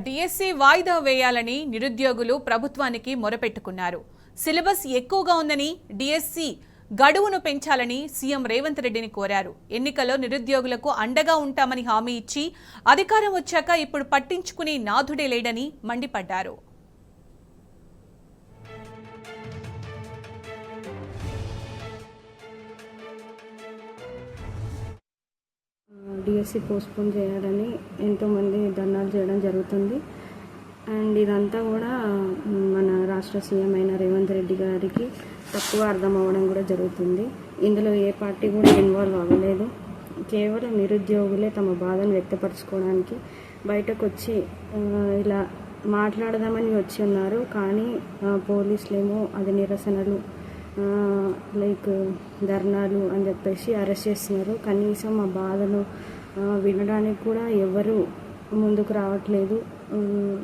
DSC వాయిదా వేయాలని నిరుద్యోగులు ప్రభుత్వానికి మొరపెట్టుకున్నారు. సిలబస్ ఎక్కువగా ఉందని డిఎస్సి గడువును పెంచాలని సీఎం రేవంత్ రెడ్డిని కోరారు. ఎన్నికల్లో నిరుద్యోగులకు అండగా ఉంటామని హామీ ఇచ్చి అధికారం వచ్చాక ఇప్పుడు పట్టించుకునే నాథుడే లేడని మండిపడ్డారు. డిఎస్సి పోస్ట్పోన్ చేయాలని ఎంతోమంది ధర్నాలు చేయడం జరుగుతుంది. అండ్ ఇదంతా కూడా మన రాష్ట్ర సీఎం అయిన రేవంత్ రెడ్డి గారికి తప్పుగా అర్థం అవ్వడం కూడా జరుగుతుంది. ఇందులో ఏ పార్టీ కూడా ఇన్వాల్వ్ అవ్వలేదు. కేవలం నిరుద్యోగులే తమ బాధను వ్యక్తపరచుకోవడానికి బయటకు వచ్చి ఇలా మాట్లాడదామని వచ్చి ఉన్నారు. కానీ పోలీసులేమో అది నిరసనలు లైక్ ధర్నాలు అని చెప్పేసి అరెస్ట్ చేస్తున్నారు. కనీసం ఆ బాధను వినడానికి కూడా ఎవరు ముందుకు రావట్లేదు.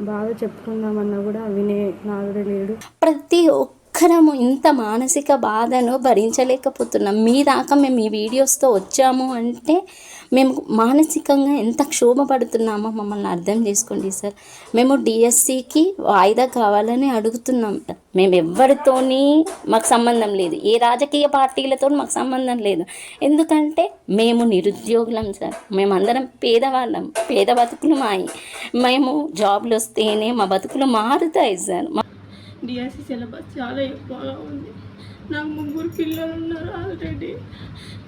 బాధ చెప్పుకుందామన్నా కూడా వినే నాదుడే లేడు. ప్రతి ఒక్కరము ఇంత మానసిక బాధను భరించలేకపోతున్నాం. మీ దాకా మేము ఈ వీడియోస్తో వచ్చాము అంటే మేము మానసికంగా ఎంత క్షోభపడుతున్నామో మమ్మల్ని అర్థం చేసుకోండి సార్. మేము డిఎస్సికి వాయిదా కావాలని అడుగుతున్నాం. మేము ఎవరితోని మాకు సంబంధం లేదు, ఏ రాజకీయ పార్టీలతో మాకు సంబంధం లేదు. ఎందుకంటే మేము నిరుద్యోగులం సార్. మేమందరం పేదవాళ్ళం, పేద బతుకులు మాయి. మేము జాబ్లు వస్తేనే మా బతుకులు మారుతాయి సార్. డిఎస్సి సిలబస్ చాలా ఎక్కువగా ఉంది. నాకు 3 పిల్లలు ఉన్నారు. ఆల్రెడీ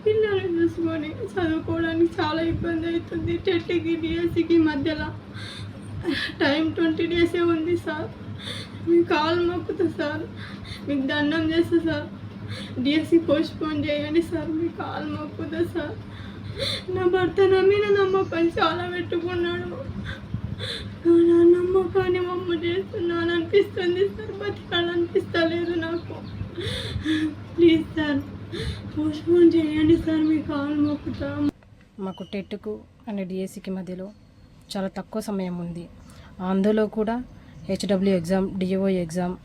పిల్లలు చూసుకొని చదువుకోవడానికి చాలా ఇబ్బంది అవుతుంది. టెట్కి డిఎస్సికి మధ్యలో టైం 20 డేసే ఉంది సార్. మీకు కాలు మొక్కుతా సార్, మీకు దండం చేస్తా సార్. డిఎస్సి పోస్ట్పోన్ చేయండి సార్, మీకు కాలు మొక్కుతా సార్. నా భర్త నా మీద నమ్మకం చాలా పెట్టుకున్నాడు. నా నమ్మకాన్ని మమ్మ చేస్తున్నాను అనిపిస్తుంది సార్. బతికాలనిపిస్తలేదు నాకు. ప్లీజ్ సార్ పోస్ట్పోన్ చేయండి సార్, మీ కాలు మొక్కుతా. మాకు టెట్కు అండ్ డిఎస్సికి మధ్యలో చాలా తక్కువ సమయం ఉంది. అందులో కూడా HW exam, DO exam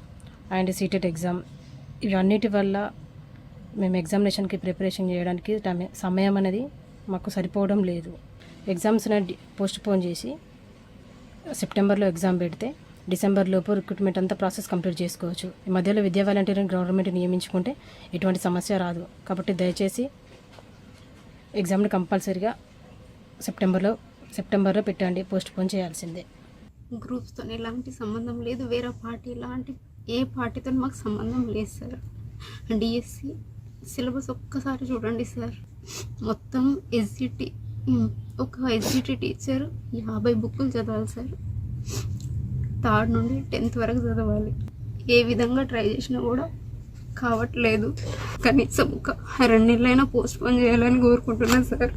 and CTET exam, ఇవన్నిటి వల్ల మేము ఎగ్జామినేషన్కి ప్రిపరేషన్ చేయడానికి సమయం అనేది మాకు సరిపోవడం లేదు. ఎగ్జామ్స్ని పోస్ట్పోన్ చేసి సెప్టెంబర్లో ఎగ్జామ్ పెడితే డిసెంబర్లోపు రిక్రూట్మెంట్ అంతా ప్రాసెస్ కంప్లీట్ చేసుకోవచ్చు. ఈ మధ్యలో విద్యా వాలంటీర్ని గవర్నమెంట్ నియమించుకుంటే ఎటువంటి సమస్య రాదు. కాబట్టి దయచేసి ఎగ్జామ్ని కంపల్సరీగా సెప్టెంబర్లో పెట్టండి. పోస్ట్పోన్ చేయాల్సిందే. గ్రూప్స్తో ఎలాంటి సంబంధం లేదు, వేరే పార్టీ ఎలాంటి ఏ పార్టీతో మాకు సంబంధం లేదు సార్. డిఎస్సి సిలబస్ ఒక్కసారి చూడండి సార్. మొత్తం ఎస్జిటి, ఒక ఎస్జిటి టీచర్ 50 బుక్కులు చదవాలి సార్. 3rd నుండి 10th వరకు చదవాలి. ఏ విధంగా ట్రై చేసినా కూడా కావట్లేదు. కనీసం ఒక 2 నెలలైనా పోస్ట్పోన్ చేయాలని కోరుకుంటున్నాను సార్.